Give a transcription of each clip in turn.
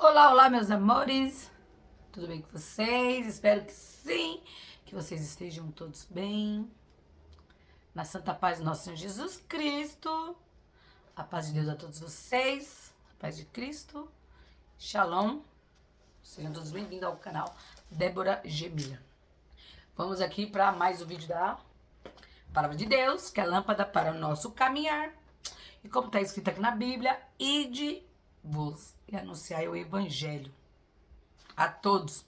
Olá, olá, meus amores. Tudo bem com vocês? Espero que sim, que vocês estejam todos bem. Na santa paz do nosso Senhor Jesus Cristo. A paz de Deus a todos vocês. A paz de Cristo. Shalom. Sejam todos bem-vindos ao canal Débora Gemila. Vamos aqui para mais um vídeo da Palavra de Deus, que é a lâmpada para o nosso caminhar. E como está escrito aqui na Bíblia, ide-vos e anunciai o Evangelho a todos.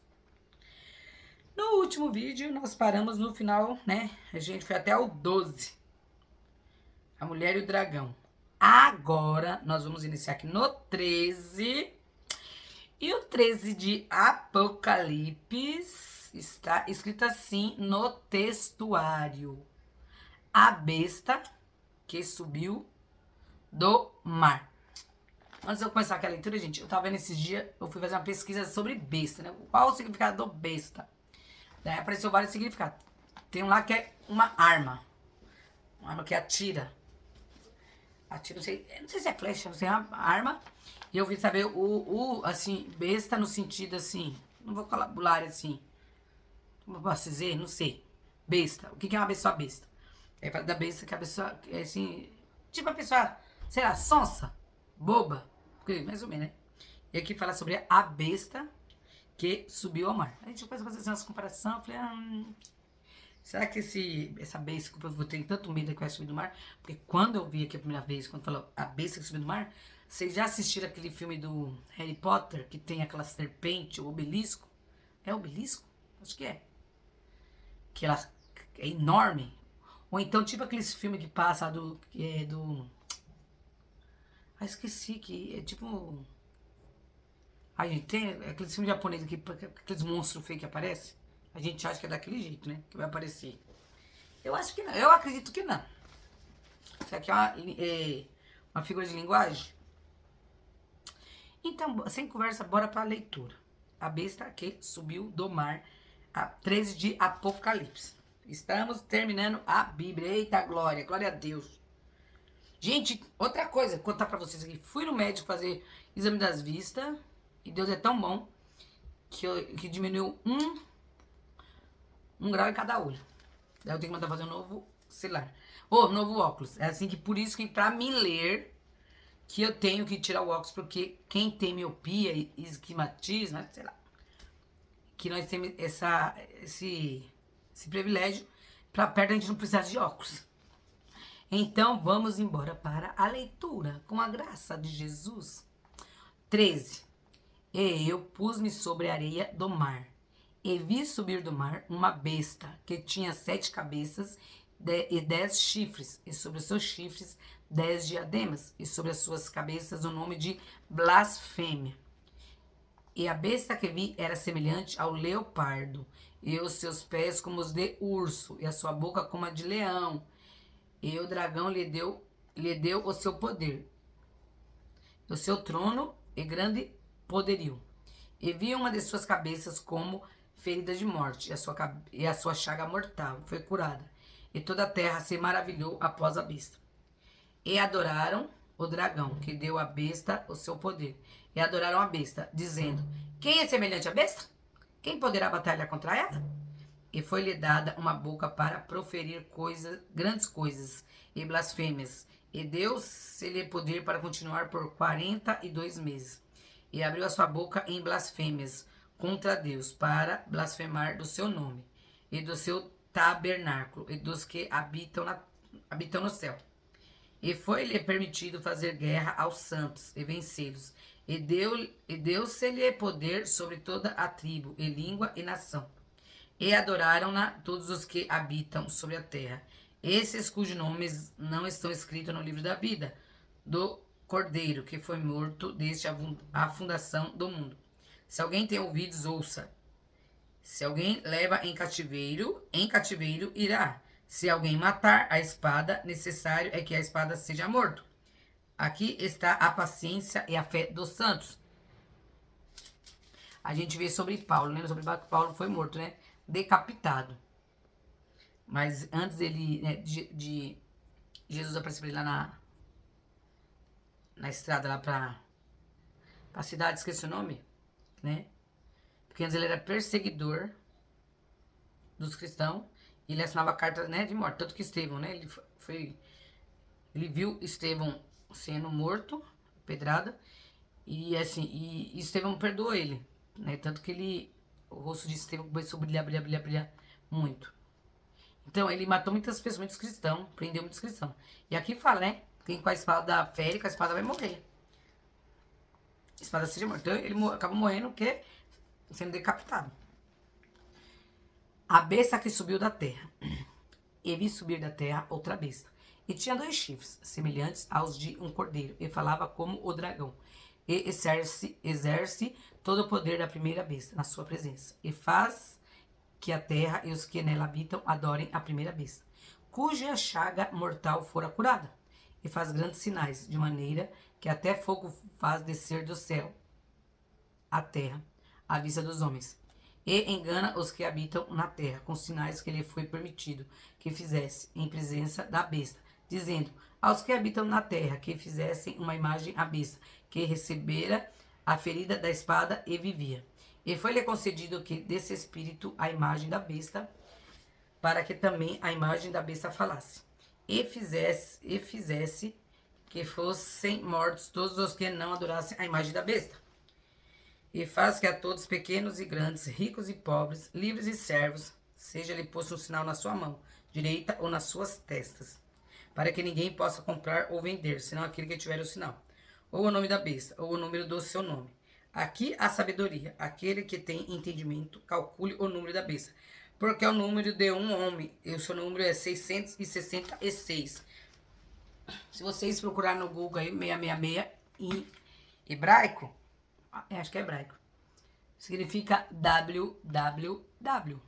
No último vídeo, nós paramos no final, né? A gente foi até o 12. A mulher e o dragão. Agora, nós vamos iniciar aqui no 13. E o 13 de Apocalipse está escrito assim no textuário. A besta que subiu do mar. Antes de eu começar aqui a leitura, gente, eu tava vendo esses dias, eu fui fazer uma pesquisa sobre besta, né? Qual o significado do besta? Daí apareceu vários significados. Tem um lá que é uma arma. Uma arma que atira. Atira, não sei se é flecha, não sei, é uma arma. E eu vim saber assim, besta no sentido assim, não vou vocabulário assim, como eu posso dizer, não sei. Besta, o que é uma pessoa besta? Aí fala da besta que a pessoa, é assim, tipo a pessoa, sei lá, sonsa, boba, mais ou menos, né? E aqui fala sobre a besta que subiu ao mar. A gente começa a fazer umas comparações, eu falei, será que essa besta que eu tenho tanto medo que vai subir do mar? Porque quando eu vi aqui a primeira vez, quando falou a besta que subiu do mar, vocês já assistiram aquele filme do Harry Potter, que tem aquela serpente, o obelisco? É obelisco? Acho que é. Que ela é enorme. Ou então, tipo aqueles filmes que passa do. Ah, esqueci que é tipo. A gente tem aqueles filmes japoneses que aqueles monstros feios que aparecem. A gente acha que é daquele jeito, né? Que vai aparecer. Eu acho que não. Eu acredito que não. Isso aqui é uma figura de linguagem. Então, sem conversa, bora para a leitura. A besta que subiu do mar, a 13 de Apocalipse. Estamos terminando a Bíblia. Eita glória, glória a Deus. Gente, outra coisa, vou contar pra vocês aqui. Fui no médico fazer exame das vistas. E Deus é tão bom que diminuiu um grau em cada olho. Daí eu tenho que mandar fazer um novo celular. Novo óculos. É assim que por isso que pra mim ler, que eu tenho que tirar o óculos, porque quem tem miopia e estigmatismo, sei lá, que nós temos esse privilégio, pra perto a gente não precisar de óculos. Então vamos embora para a leitura, com a graça de Jesus. 13. E eu pus-me sobre a areia do mar, e vi subir do mar uma besta, que tinha 7 cabeças e 10 chifres, e sobre os seus chifres 10 diademas, e sobre as suas cabeças o nome de blasfêmia. E a besta que vi era semelhante ao leopardo, e os seus pés como os de urso, e a sua boca como a de leão. E o dragão lhe deu o seu poder, o seu trono e grande poderio. E vi uma de suas cabeças como ferida de morte, e a sua chaga mortal foi curada. E toda a terra se maravilhou após a besta. E adoraram o dragão, que deu à besta o seu poder. E adoraram a besta, dizendo: quem é semelhante à besta? Quem poderá batalhar contra ela? E foi-lhe dada uma boca para proferir grandes coisas e blasfêmias. E deu-se-lhe poder para continuar por 42 meses. E abriu a sua boca em blasfêmias contra Deus, para blasfemar do seu nome, e do seu tabernáculo, e dos que habitam no céu. E foi-lhe permitido fazer guerra aos santos, e vencê-los. E deu-se-lhe poder sobre toda a tribo, e língua, e nação. E adoraram-na todos os que habitam sobre a terra, esses cujos nomes não estão escritos no livro da vida, do Cordeiro, que foi morto desde a fundação do mundo. Se alguém tem ouvidos, ouça. Se alguém leva em cativeiro irá. Se alguém matar a espada, necessário é que a espada seja morto. Aqui está a paciência e a fé dos santos. A gente vê sobre Paulo, né? Sobre Paulo foi morto, né? Decapitado. Mas antes dele, né, de Jesus aparecer pra ele lá na estrada, lá pra para a cidade, esqueci o nome, né? Porque antes ele era perseguidor dos cristãos e ele assinava cartas, né, de morte. Tanto que Estevão, né, ele viu Estevão sendo morto, pedrada, e assim, e Estevão perdoou ele, né? Tanto que o rosto de Estevão começou a brilhar, brilhar, brilhar, brilhar muito. Então, ele matou muitas pessoas, muitos cristãos, prendeu muitos cristãos. E aqui fala, né? Quem com a espada fere, com a espada vai morrer. A espada seja morta. Então, ele acaba morrendo, porque sendo decapitado. A besta que subiu da terra. E vi subir da terra outra besta. E tinha 2 chifres, semelhantes aos de um cordeiro. E falava como o dragão. E exerce todo o poder da primeira besta na sua presença. E faz que a terra e os que nela habitam adorem a primeira besta, cuja chaga mortal fora curada. E faz grandes sinais, de maneira que até fogo faz descer do céu a terra, à vista dos homens. E engana os que habitam na terra, com sinais que lhe foi permitido que fizesse em presença da besta, dizendo aos que habitam na terra que fizessem uma imagem à besta, que recebera a ferida da espada e vivia. E foi-lhe concedido que desse espírito a imagem da besta, para que também a imagem da besta falasse. E fizesse que fossem mortos todos os que não adorassem a imagem da besta. E faz que a todos, pequenos e grandes, ricos e pobres, livres e servos, seja-lhe posto um sinal na sua mão direita ou nas suas testas, para que ninguém possa comprar ou vender, senão aquele que tiver o sinal, ou o nome da besta, ou o número do seu nome. Aqui a sabedoria, aquele que tem entendimento, calcule o número da besta, porque é o número de um homem, e o seu número é 666. Se vocês procurarem no Google aí, 666, em hebraico, acho que é hebraico, significa www.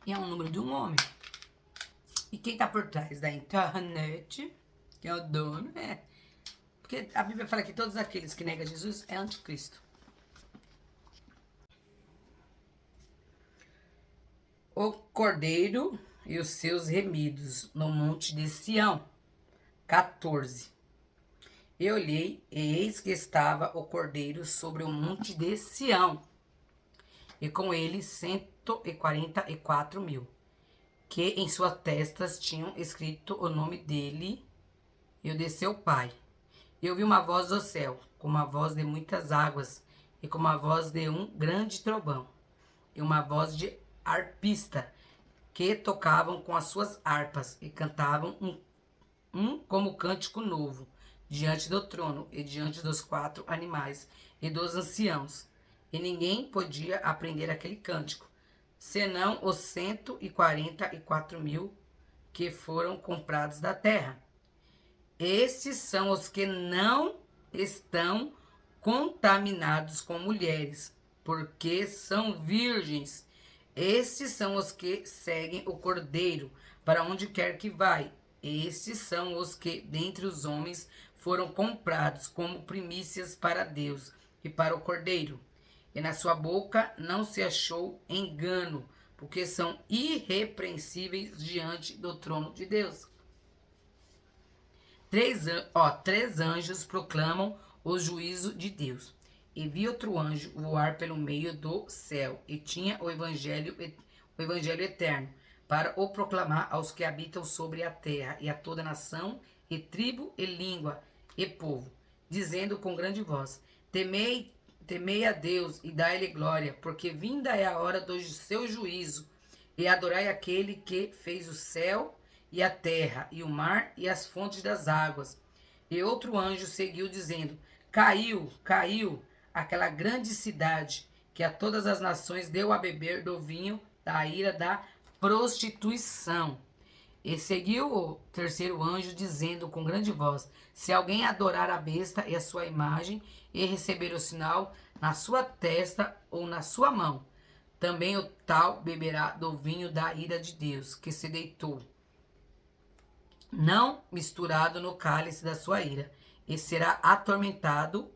E é um número de um homem. E quem tá por trás da internet, que é o dono, porque a Bíblia fala que todos aqueles que negam Jesus é anticristo. O cordeiro e os seus remidos no monte de Sião. 14. Eu olhei, e eis que estava o cordeiro sobre o monte de Sião, e com ele 144.000, que em suas testas tinham escrito o nome dele e o de seu pai. Eu vi uma voz do céu, como a voz de muitas águas, e como a voz de um grande trovão, e uma voz de arpista, que tocavam com as suas harpas, e cantavam um como cântico novo, diante do trono, e diante dos 4 animais, e dos anciãos. E ninguém podia aprender aquele cântico, senão os 144.000 que foram comprados da terra. Esses são os que não estão contaminados com mulheres, porque são virgens. Estes são os que seguem o Cordeiro, para onde quer que vai. Estes são os que, dentre os homens, foram comprados como primícias para Deus e para o Cordeiro. E na sua boca não se achou engano, porque são irrepreensíveis diante do trono de Deus. 3 anjos proclamam o juízo de Deus. E vi outro anjo voar pelo meio do céu, e tinha o evangelho eterno, para o proclamar aos que habitam sobre a terra, e a toda nação, e tribo, e língua, e povo, dizendo com grande voz: Temei a Deus e dai-lhe glória, porque vinda é a hora do seu juízo, e adorai aquele que fez o céu e a terra, e o mar, e as fontes das águas. E outro anjo seguiu, dizendo: Caiu aquela grande cidade, que a todas as nações deu a beber do vinho da ira da prostituição. E seguiu o terceiro anjo, dizendo com grande voz: Se alguém adorar a besta e a sua imagem, e receber o sinal na sua testa ou na sua mão, também o tal beberá do vinho da ira de Deus, que se deitou, não misturado no cálice da sua ira, e será atormentado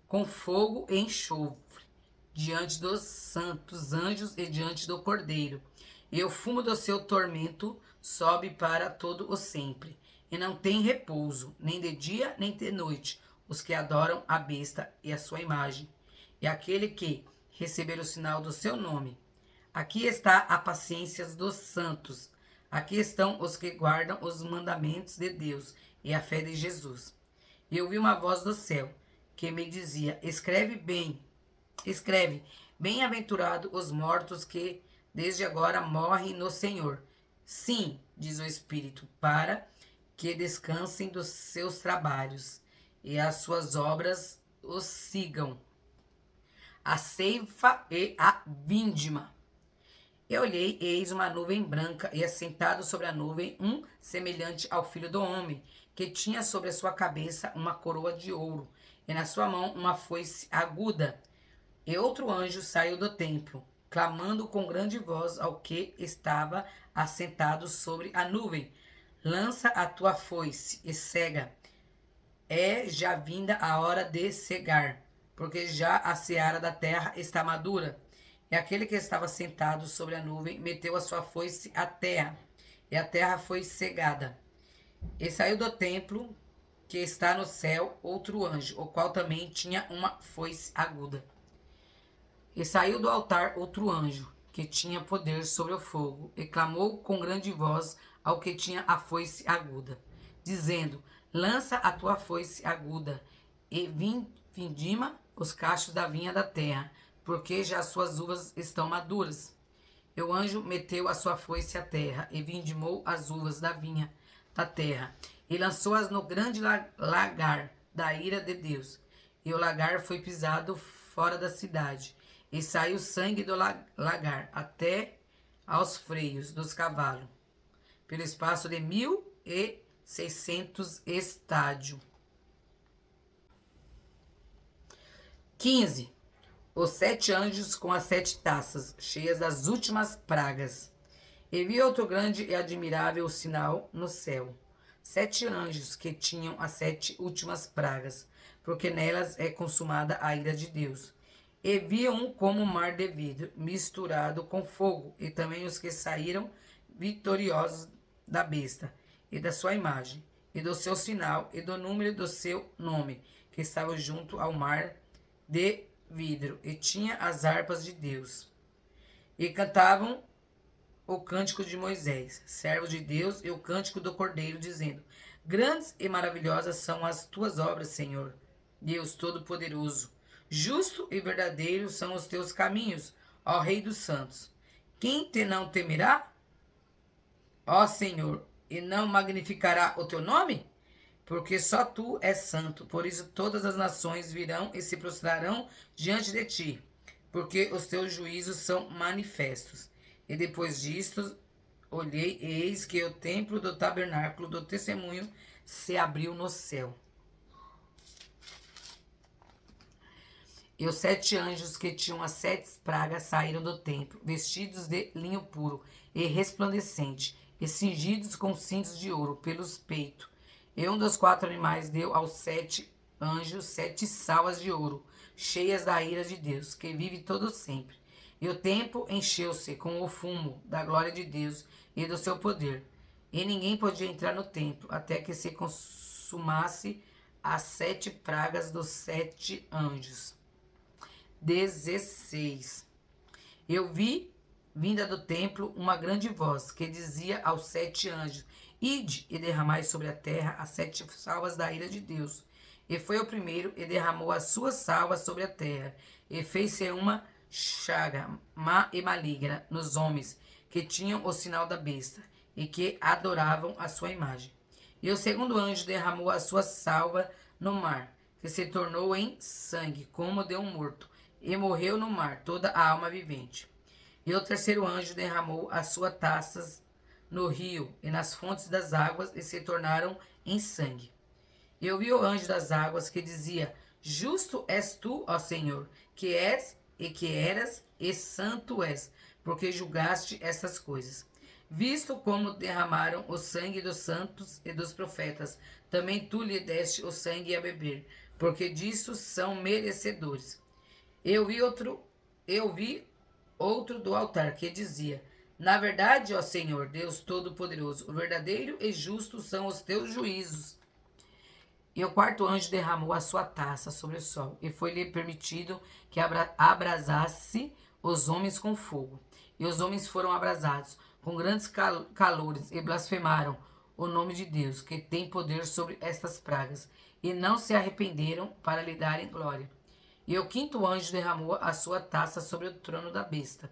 com fogo e enxofre, diante dos santos anjos e diante do Cordeiro. E o fumo do seu tormento sobe para todo o sempre. e não tem repouso, nem de dia, nem de noite, os que adoram a besta e a sua imagem, e aquele que receber o sinal do seu nome. Aqui está a paciência dos santos. Aqui estão os que guardam os mandamentos de Deus e a fé de Jesus. E ouvi uma voz do céu que me dizia: escreve, bem-aventurado os mortos que desde agora morrem no Senhor. Sim, diz o Espírito, para que descansem dos seus trabalhos e as suas obras os sigam. A ceifa e a vindima. Eu olhei, e eis uma nuvem branca, e assentado sobre a nuvem, semelhante ao filho do homem, que tinha sobre a sua cabeça uma coroa de ouro, e na sua mão uma foice aguda. E outro anjo saiu do templo, clamando com grande voz ao que estava assentado sobre a nuvem: lança a tua foice e cega. É já vinda a hora de cegar, porque já a seara da terra está madura. E aquele que estava sentado sobre a nuvem meteu a sua foice à terra, e a terra foi cegada. E saiu do templo que está no céu outro anjo, o qual também tinha uma foice aguda. E saiu do altar outro anjo, que tinha poder sobre o fogo, e clamou com grande voz ao que tinha a foice aguda, dizendo: lança a tua foice aguda, e vindima os cachos da vinha da terra, porque já as suas uvas estão maduras. E o anjo meteu a sua foice à terra, e vindimou as uvas da vinha da terra, e lançou-as no grande lagar da ira de Deus. E o lagar foi pisado fora da cidade, e saiu sangue do lagar até aos freios dos cavalos, pelo espaço de 1.600 estádios. 15. Os 7 anjos com as 7 taças, cheias das últimas pragas. E vi outro grande e admirável sinal no céu: 7 anjos que tinham as 7 últimas pragas, porque nelas é consumada a ira de Deus. E vi como um mar de vidro, misturado com fogo, e também os que saíram vitoriosos da besta, e da sua imagem, e do seu sinal, e do número do seu nome, que estavam junto ao mar de vidro, e tinha as harpas de Deus, e cantavam o cântico de Moisés, servo de Deus, e o cântico do Cordeiro, dizendo: grandes e maravilhosas são as tuas obras, Senhor, Deus Todo-Poderoso. Justo e verdadeiro são os teus caminhos, ó Rei dos santos. Quem te não temerá, ó Senhor, e não magnificará o teu nome? Porque só tu és santo, por isso todas as nações virão e se prostrarão diante de ti, porque os teus juízos são manifestos. E depois disto, olhei, e eis que o templo do tabernáculo do testemunho se abriu no céu. E os 7 anjos que tinham as 7 pragas saíram do templo, vestidos de linho puro e resplandecente, e cingidos com cintos de ouro pelos peitos. E um dos 4 animais deu aos 7 anjos 7 salvas de ouro, cheias da ira de Deus, que vive todo sempre. E o templo encheu-se com o fumo da glória de Deus e do seu poder. E ninguém podia entrar no templo, até que se consumasse as 7 pragas dos 7 anjos. 16. Eu vi, vinda do templo, uma grande voz, que dizia aos 7 anjos: ide e derramai sobre a terra as 7 salvas da ira de Deus. E foi o primeiro, e derramou as suas salvas sobre a terra, e fez-se uma chaga má e maligna nos homens que tinham o sinal da besta, e que adoravam a sua imagem. E o segundo anjo derramou a sua salva no mar, que se tornou em sangue, como de um morto, e morreu no mar toda a alma vivente. E o terceiro anjo derramou as suas taças no rio e nas fontes das águas, e se tornaram em sangue. E eu vi o anjo das águas que dizia: justo és tu, ó Senhor, que és e que eras, e santo és, porque julgaste estas coisas. Visto como derramaram o sangue dos santos e dos profetas, também tu lhe deste o sangue a beber, porque disso são merecedores. Eu vi outro do altar que dizia: Na verdade, ó Senhor, Deus Todo-Poderoso, o verdadeiro e justo são os teus juízos. E o quarto anjo derramou a sua taça sobre o sol, e foi-lhe permitido que abrasasse os homens com fogo. E os homens foram abrasados com grandes calores e blasfemaram o nome de Deus, que tem poder sobre estas pragas, e não se arrependeram para lhe darem glória. E o quinto anjo derramou a sua taça sobre o trono da besta,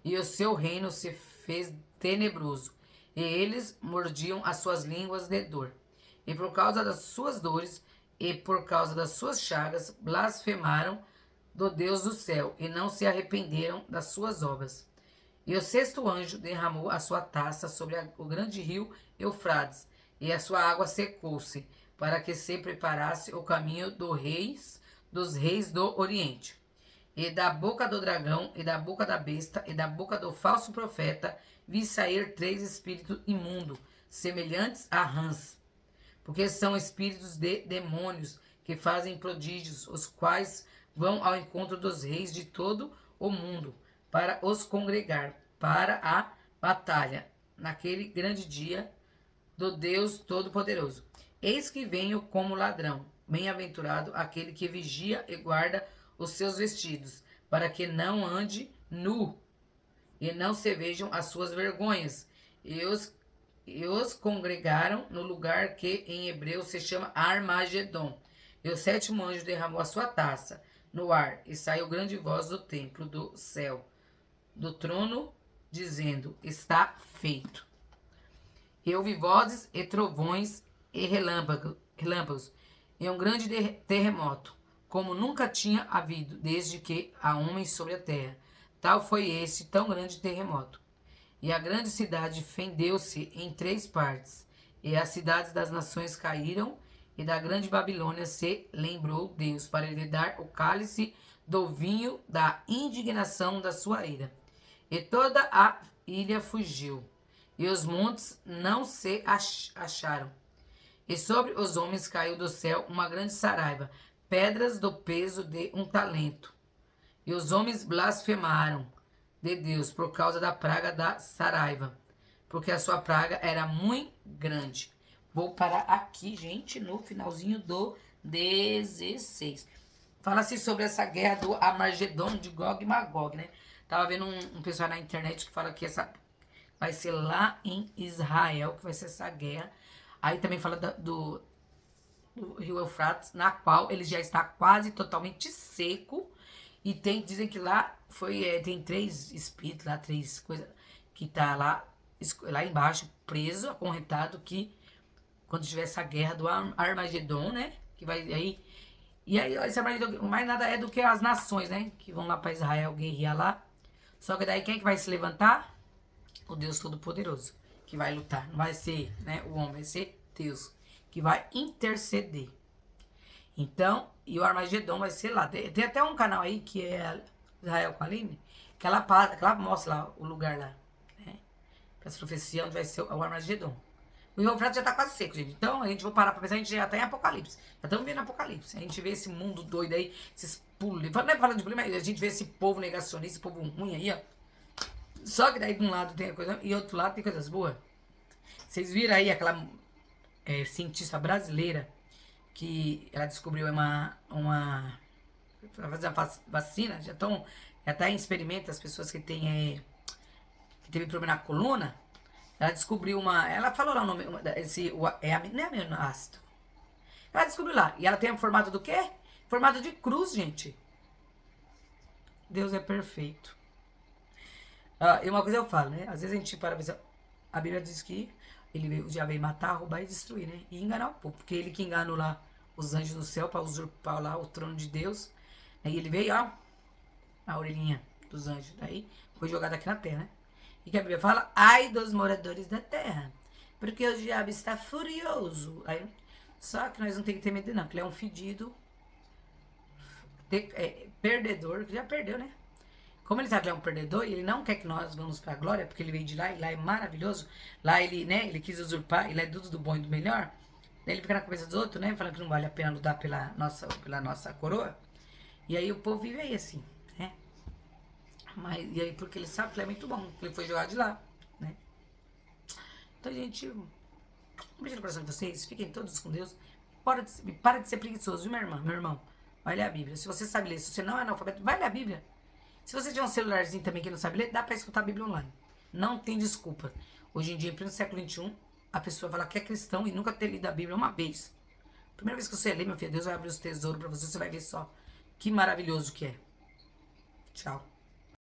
e o seu reino se fez tenebroso, e eles mordiam as suas línguas de dor. E por causa das suas dores e por causa das suas chagas, blasfemaram do Deus do céu, e não se arrependeram das suas obras. E o sexto anjo derramou a sua taça sobre o grande rio Eufrates, e a sua água secou-se, para que se preparasse o caminho dos reis do Oriente. E da boca do dragão, e da boca da besta, e da boca do falso profeta, vi sair 3 espíritos imundos, semelhantes a rãs, porque são espíritos de demônios que fazem prodígios, os quais vão ao encontro dos reis de todo o mundo, para os congregar para a batalha, naquele grande dia do Deus Todo-Poderoso. Eis que venho como ladrão. Bem-aventurado aquele que vigia e guarda os seus vestidos, para que não ande nu, e não se vejam as suas vergonhas. E os congregaram no lugar que em hebreu se chama Armagedon. E o sétimo anjo derramou a sua taça no ar, e saiu grande voz do templo do céu, do trono, dizendo: está feito. E ouvi vozes e trovões e relâmpagos, e um grande terremoto, como nunca tinha havido, desde que há homens sobre a terra. Tal foi esse tão grande terremoto. E a grande cidade fendeu-se em 3 partes, e as cidades das nações caíram, e da grande Babilônia se lembrou Deus, para lhe dar o cálice do vinho da indignação da sua ira. E toda a ilha fugiu, e os montes não se acharam. E sobre os homens caiu do céu uma grande saraiva, pedras do peso de 1 talento. E os homens blasfemaram de Deus por causa da praga da saraiva, porque a sua praga era muito grande. Vou parar aqui, gente, no finalzinho do 16. Fala-se sobre essa guerra do Armagedon, de Gog e Magog, né? Tava vendo um pessoal na internet que fala que essa vai ser lá em Israel, que vai ser essa guerra. Aí também fala do rio Eufrates, na qual ele já está quase totalmente seco. E dizem que lá tem 3 espíritos, lá 3 coisas, que tá lá embaixo, preso, acorrentado, que quando tiver essa guerra do Armagedon, né? Que vai aí. E aí, esse Armagedon mais nada é do que as nações, né? Que vão lá para Israel guerrear lá. Só que daí quem é que vai se levantar? O Deus Todo-Poderoso, que vai lutar. Não vai ser, né, o homem, vai ser Deus, que vai interceder. Então, e o Armagedon vai ser lá. Tem até um canal aí que é Israel com a Aline, que ela mostra lá o lugar lá, né? Para as profecias onde vai ser o Armagedon. O rio Eufrates já tá quase seco, gente. Então, a gente vai parar pra pensar, a gente já tá em Apocalipse. Já estamos vendo Apocalipse. A gente vê esse mundo doido aí, esses pulos. Não é falando de pulo, mas a gente vê esse povo negacionista, esse povo ruim aí, ó. Só que daí de um lado tem a coisa e do outro lado tem coisas boas. Vocês viram aí aquela cientista brasileira que ela descobriu para fazer a vacina, já tá em experimento as pessoas que têm que teve problema na coluna. Ela descobriu ela falou lá o nome, não é aminoácido. Ela descobriu lá, e ela tem um formato do quê? Formato de cruz, gente. Deus é perfeito. E uma coisa eu falo, né? Às vezes a gente para pensar, a Bíblia diz que ele já veio matar, roubar e destruir, né? E enganar o povo, porque ele que enganou lá os anjos do céu para usurpar lá o trono de Deus. Aí ele veio, ó, a orelhinha dos anjos. Daí foi jogado aqui na terra, né? E que a Bíblia fala, ai dos moradores da terra, porque o diabo está furioso. Aí, só que nós não temos que ter medo não, porque ele é um fedido, perdedor, que já perdeu, né? Como ele sabe que ele é um perdedor, e ele não quer que nós vamos para a glória, porque ele veio de lá, e lá é maravilhoso. Lá ele, né, ele quis usurpar, ele é tudo do bom e do melhor. Daí ele fica na cabeça dos outros, né, falando que não vale a pena lutar pela nossa coroa. E aí o povo vive aí assim, né? Mas, e aí, porque ele sabe que ele é muito bom, que ele foi jogado de lá, né? Então, gente, um beijo no coração de vocês. Fiquem todos com Deus. Para de ser preguiçoso, viu, minha irmã? Meu irmão, vai ler a Bíblia. Se você sabe ler, se você não é analfabeto, vai ler a Bíblia. Se você tiver um celularzinho também que não sabe ler, dá pra escutar a Bíblia online. Não tem desculpa. Hoje em dia, em pleno século XXI, a pessoa fala que é cristão e nunca ter lido a Bíblia uma vez. Primeira vez que você lê, meu filho, Deus vai abrir os tesouros pra você, você vai ver só que maravilhoso que é. Tchau.